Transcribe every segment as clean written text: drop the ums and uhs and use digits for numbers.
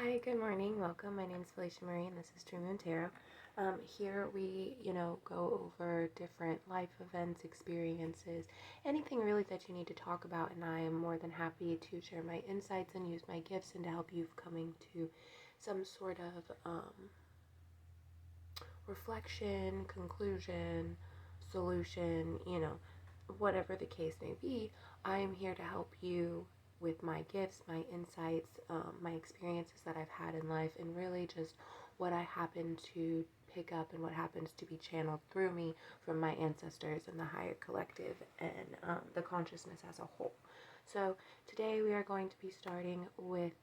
Hi, good morning. Welcome. My name is FeleciaSierraMarie and this is True Moon Tarot. Here we, go over different life events, experiences, anything really that you need to talk about, and I am more than happy to share my insights and use my gifts and to help you coming to some sort of reflection, conclusion, solution, whatever the case may be. I am here to help you with my gifts, my insights, my experiences that I've had in life, and really just what I happen to pick up and what happens to be channeled through me from my ancestors and the higher collective and the consciousness as a whole. So today we are going to be starting with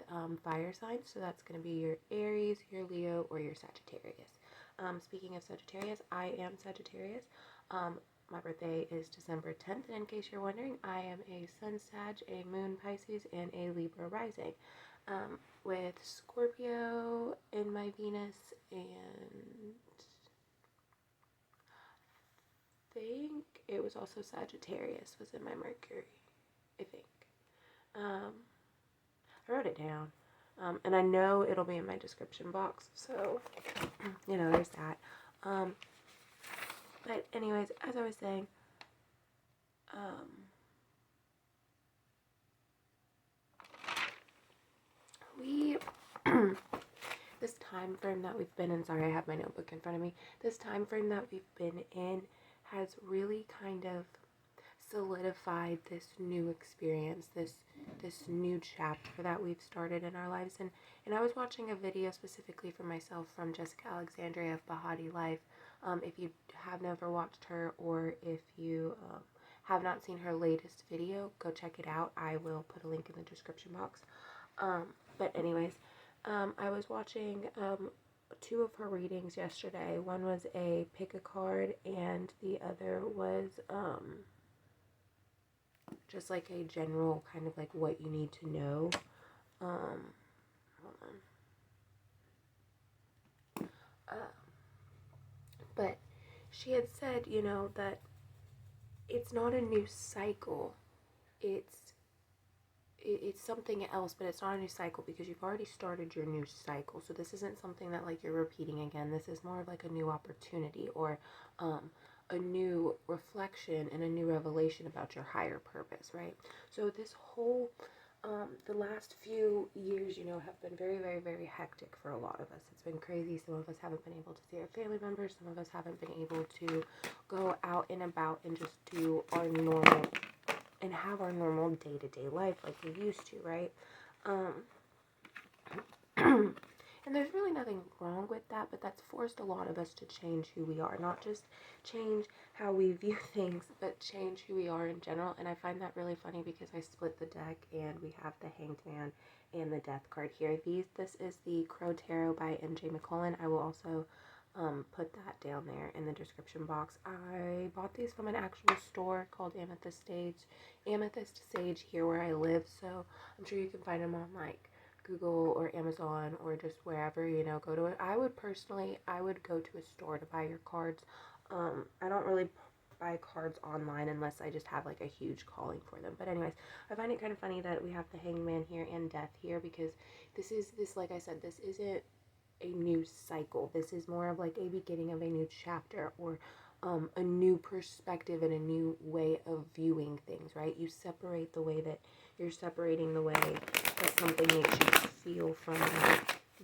fire signs. So that's going to be your Aries, your Leo, or your Sagittarius. Speaking of Sagittarius, I am Sagittarius. My birthday is December 10th, and in case you're wondering, I am a Sun Sag, a Moon Pisces, and a Libra rising, with Scorpio in my Venus, and I think it was also Sagittarius was in my Mercury, I think. I wrote it down, and I know it'll be in my description box, so, there's that. But anyways, as I was saying, we, this time frame that we've been in, sorry, I have my notebook in front of me, this time frame that we've been in has really kind of solidified this new experience, this new chapter that we've started in our lives. And I was watching a video specifically for myself from Jessica Alexandria of BehatiLife. If you have never watched her, or if you have not seen her latest video, go check it out. I will put a link in the description box. But anyways, I was watching two of her readings yesterday. One was a pick a card, and the other was just like a general kind of like what you need to know. Hold on. But she had said, that it's not a new cycle. It's something else, but it's not a new cycle because you've already started your new cycle. So this isn't something that like you're repeating again. This is more of like a new opportunity, or a new reflection and a new revelation about your higher purpose, right? So this whole the last few years, have been very, very, very hectic for a lot of us. It's been crazy. Some of us haven't been able to see our family members. Some of us haven't been able to go out and about and just do our normal and have our normal day-to-day life like we used to, right? And there's really nothing wrong with that, but that's forced a lot of us to change who we are. Not just change how we view things, but change who we are in general. And I find that really funny because I split the deck and we have the Hanged Man and the Death card here. This is the Crow Tarot by MJ McCullen. I will also put that down there in the description box. I bought these from an actual store called Amethyst Sage here where I live, so I'm sure you can find them on like Google or Amazon or just wherever, go to it. I would go to a store to buy your cards. I don't really buy cards online unless I just have like a huge calling for them. But anyways, I find it kind of funny that we have the Hanged Man here and Death here, because like I said, this isn't a new cycle. This is more of like a beginning of a new chapter, or a new perspective and a new way of viewing things, right? You separate the way that you're separating the way that something makes you feel from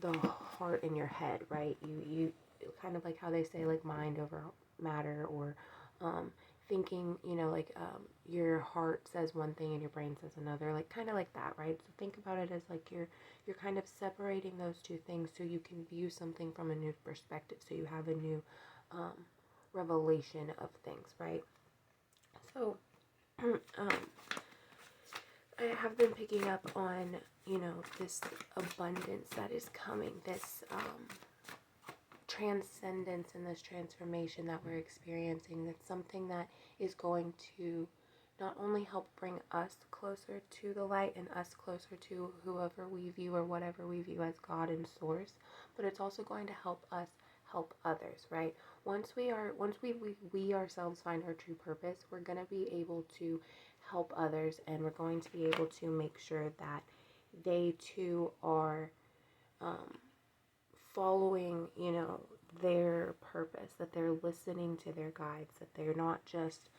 the heart in your head, right? You kind of like how they say like mind over matter, or thinking, your heart says one thing and your brain says another, like kind of like that, right? So think about it as like you're kind of separating those two things so you can view something from a new perspective, so you have a new revelation of things, right? So I have been picking up on, this abundance that is coming, this transcendence and this transformation that we're experiencing. That's something that is going to not only help bring us closer to the light and us closer to whoever we view or whatever we view as God and source, but it's also going to help us help others, right? Once we ourselves find our true purpose, we're going to be able to help others, and we're going to be able to make sure that they too are following, you know, their purpose, that they're listening to their guides, that they're not just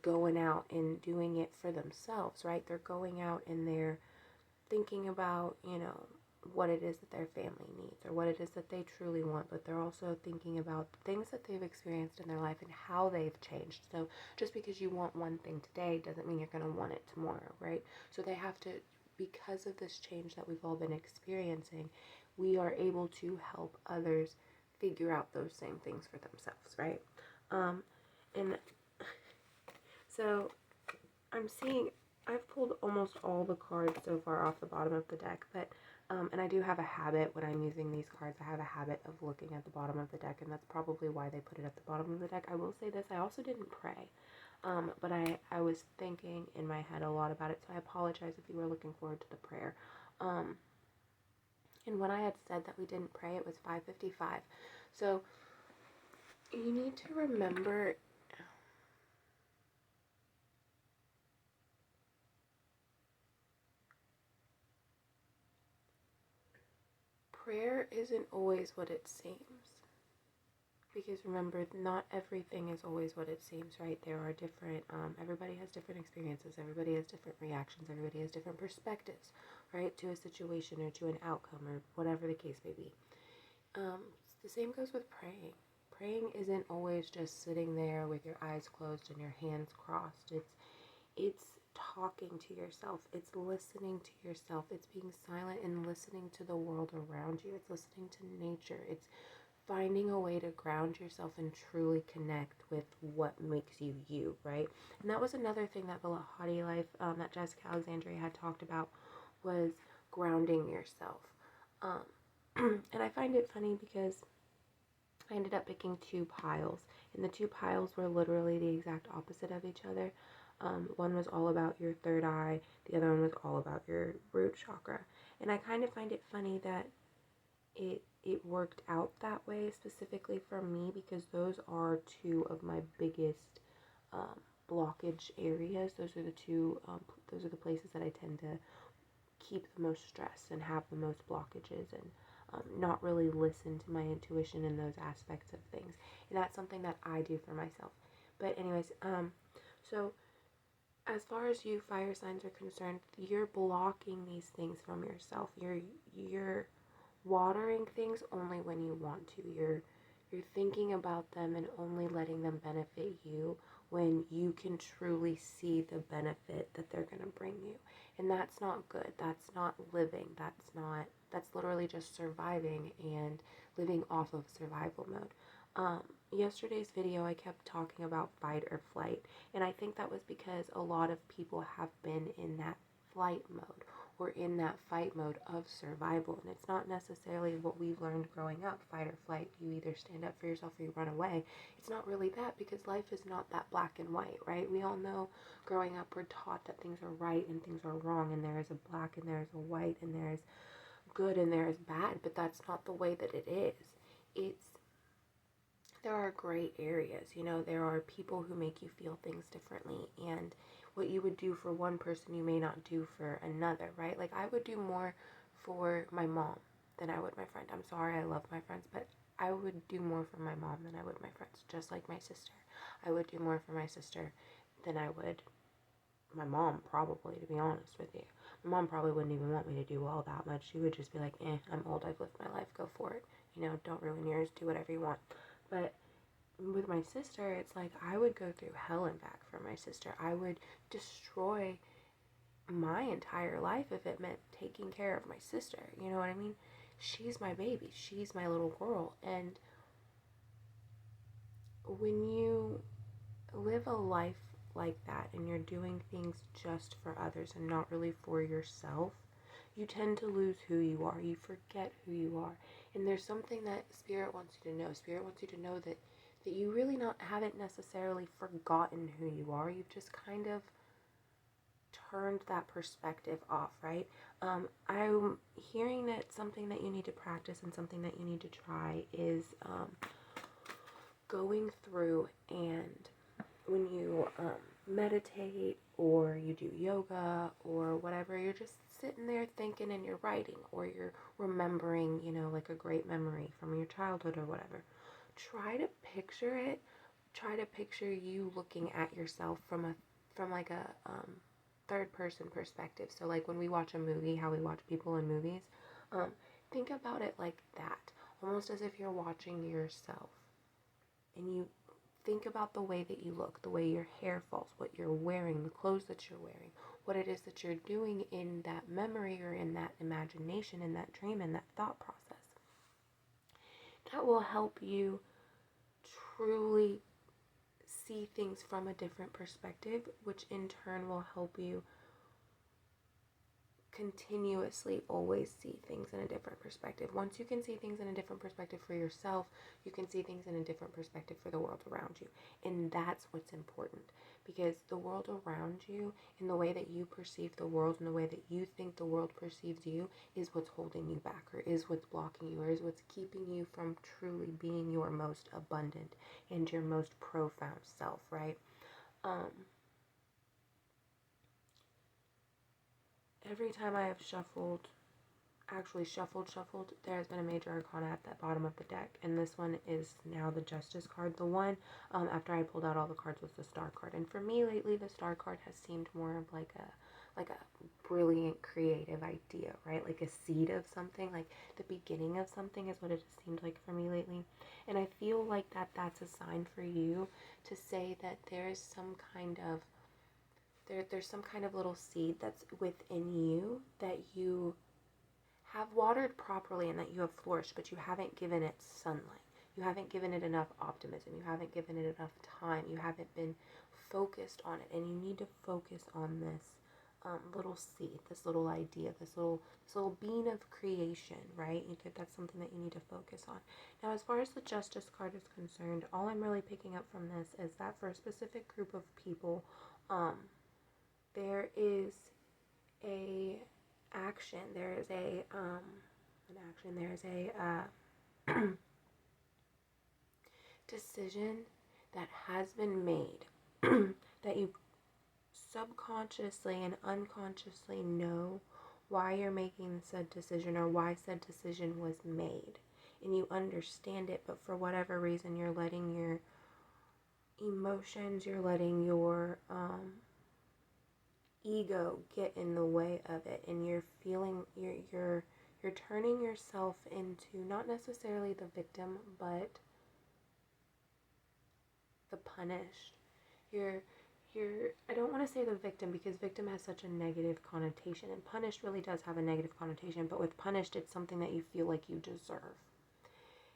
going out and doing it for themselves, right? They're going out and they're thinking about, you know, what it is that their family needs or what it is that they truly want, but they're also thinking about things that they've experienced in their life and how they've changed. So just because you want one thing today doesn't mean you're going to want it tomorrow, right? So they have to, because of this change that we've all been experiencing, we are able to help others figure out those same things for themselves, right? And so I'm seeing, I've pulled almost all the cards so far off the bottom of the deck, but, and I do have a habit when I'm using these cards, I have a habit of looking at the bottom of the deck, and that's probably why they put it at the bottom of the deck. I will say this, I also didn't pray, but I was thinking in my head a lot about it, so I apologize if you were looking forward to the prayer. And when I had said that we didn't pray, it was 5:55. So you need to remember, prayer isn't always what it seems. Because remember, not everything is always what it seems, right? There are different, everybody has different experiences, everybody has different reactions, everybody has different perspectives, right? To a situation or to an outcome or whatever the case may be. The same goes with praying. Praying isn't always just sitting there with your eyes closed and your hands crossed. It's talking to yourself. It's listening to yourself. It's being silent and listening to the world around you. It's listening to nature. It's finding a way to ground yourself and truly connect with what makes you you, right? And that was another thing that BehatiLife, that Jessica Alexandria had talked about, was grounding yourself. And I find it funny because I ended up picking two piles, and the two piles were literally the exact opposite of each other. One was all about your third eye, the other one was all about your root chakra. And I kind of find it funny that it worked out that way specifically for me, because those are two of my biggest blockage areas. Those are the two, those are the places that I tend to keep the most stress and have the most blockages, and not really listen to my intuition in those aspects of things. And that's something that I do for myself. But anyways, so as far as you fire signs are concerned, you're blocking these things from yourself. You're watering things only when you want to. You're thinking about them and only letting them benefit you when you can truly see the benefit that they're going to bring you. And that's not good. That's not living. That's literally just surviving and living off of survival mode. Yesterday's video, I kept talking about fight or flight, and I think that was because a lot of people have been in that flight mode or in that fight mode of survival, and it's not necessarily what we've learned growing up, fight or flight. You either stand up for yourself or you run away. It's not really that, because life is not that black and white, right? We all know growing up we're taught that things are right and things are wrong, and there is a black and there is a white and there is good and there is bad, but that's not the way that it is. There are gray areas, you know, there are people who make you feel things differently, and what you would do for one person you may not do for another, right? Like, I would do more for my mom than I would my friend. I'm sorry, I love my friends, but I would do more for my mom than I would my friends, just like my sister. I would do more for my sister than I would my mom, probably, to be honest with you. My mom probably wouldn't even want me to do all that much. She would just be like, I'm old, I've lived my life, go for it. You know, don't ruin yours, do whatever you want. But with my sister, it's like I would go through hell and back for my sister. I would destroy my entire life if it meant taking care of my sister. You know what I mean? She's my baby. She's my little girl. And when you live a life like that and you're doing things just for others and not really for yourself, you tend to lose who you are. You forget who you are. And there's something that Spirit wants you to know. Spirit wants you to know that you really haven't necessarily forgotten who you are. You've just kind of turned that perspective off, right? I'm hearing that something that you need to practice and something that you need to try is going through, and when you meditate or you do yoga or whatever, you're just sitting there thinking and you're writing, or you're remembering, you know, like a great memory from your childhood or whatever. Try to picture it. Try to picture you looking at yourself from like a third person perspective. So like when we watch a movie, how we watch people in movies, think about it like that, almost as if you're watching yourself, and you think about the way that you look, the way your hair falls, what you're wearing, the clothes that you're wearing, what it is that you're doing in that memory or in that imagination, in that dream, in that thought process. That will help you truly see things from a different perspective, which in turn will help you continuously always see things in a different perspective. Once you can see things in a different perspective for yourself, you can see things in a different perspective for the world around you. And that's what's important, because the world around you and the way that you perceive the world and the way that you think the world perceives you is what's holding you back, or is what's blocking you, or is what's keeping you from truly being your most abundant and your most profound self, right? Every time I have shuffled, there has been a major arcana at the bottom of the deck, and this one is now the Justice card. The one after I pulled out all the cards was the Star card, and for me lately the Star card has seemed more of like a brilliant creative idea, right? Like a seed of something, like the beginning of something is what it has seemed like for me lately. And I feel like that's a sign for you to say that there is some kind of there's some kind of little seed that's within you that you have watered properly and that you have flourished, but you haven't given it sunlight. You haven't given it enough optimism. You haven't given it enough time. You haven't been focused on it, and you need to focus on this little seed, this little idea, this little bean of creation, right? That's something that you need to focus on. Now, as far as the Justice card is concerned, all I'm really picking up from this is that for a specific group of people, there is a action, there is a decision that has been made that you subconsciously and unconsciously know why you're making said decision or why said decision was made, and you understand it, but for whatever reason you're letting your emotions, you're letting your ego get in the way of it, and you're feeling you're turning yourself into not necessarily the victim but the punished. You're I don't want to say the victim, because victim has such a negative connotation, and punished really does have a negative connotation, but with punished it's something that you feel like you deserve.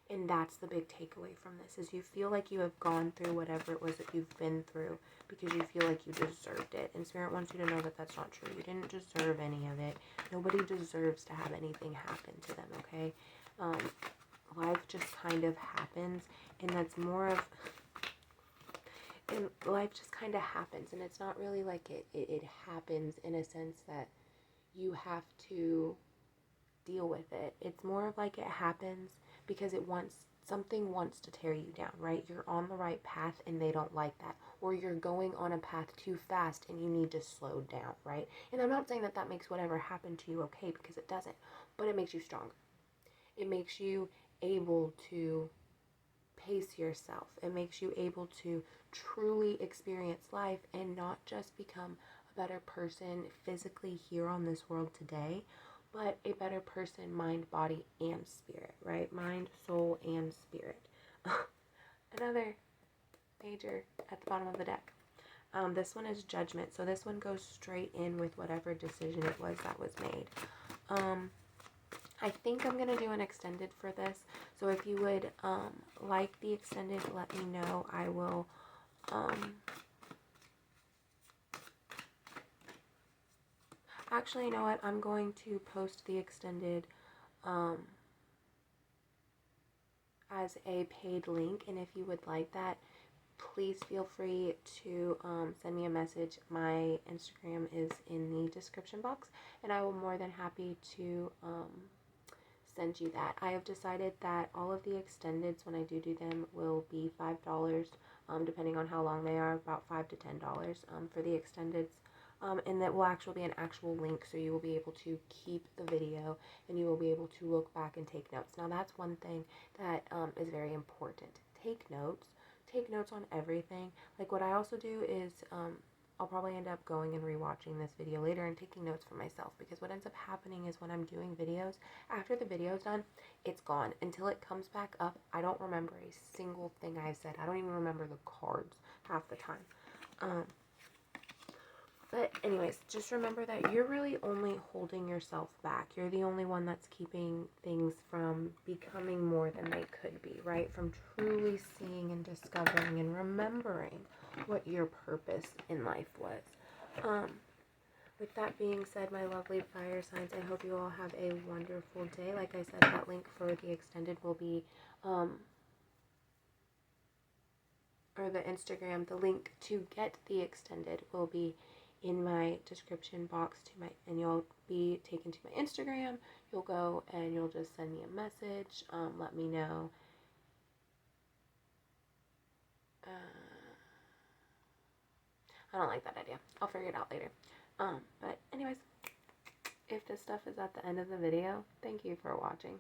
And that's the big takeaway from this, is you feel like you have gone through whatever it was that you've been through because you feel like you deserved it. And Spirit wants you to know that that's not true. You didn't deserve any of it. Nobody deserves to have anything happen to them, okay? Life just kind of happens, and that's more of... And life just kind of happens, and it's not really like it happens in a sense that you have to deal with it. It's more of like it happens because something wants to tear you down, right? You're on the right path and they don't like that, or you're going on a path too fast and you need to slow down, right? And I'm not saying that makes whatever happened to you okay, because it doesn't, but it makes you stronger. It makes you able to pace yourself. It makes you able to truly experience life and not just become a better person physically here on this world today, but a better person, mind, body, and spirit, right? Mind, soul, and spirit. Another major at the bottom of the deck. This one is Judgment. So this one goes straight in with whatever decision it was that was made. I think I'm going to do an extended for this. So if you would like the extended, let me know. I will... Actually, you know what? I'm going to post the extended as a paid link. And if you would like that, please feel free to send me a message. My Instagram is in the description box, and I will more than happy to send you that. I have decided that all of the extendeds, when I do them, will be $5, depending on how long they are, about $5 to $10 for the extendeds. and that will actually be an actual link, so you will be able to keep the video and you will be able to look back and take notes. Now that's one thing that is very important. Take notes. Take notes on everything. Like what I also do is I'll probably end up going and rewatching this video later and taking notes for myself, because what ends up happening is when I'm doing videos, after the video's done, it's gone. Until it comes back up, I don't remember a single thing I've said. I don't even remember the cards half the time. But anyways, just remember that you're really only holding yourself back. You're the only one that's keeping things from becoming more than they could be, right? From truly seeing and discovering and remembering what your purpose in life was. With that being said, my lovely fire signs, I hope you all have a wonderful day. Like I said, that link for the extended will be, or the Instagram, the link to get the extended will be in my description box and you'll be taken to my Instagram. You'll go and you'll just send me a message, let me know. I don't like that idea. I'll figure it out later. But anyways, if this stuff is at the end of the video, thank you for watching.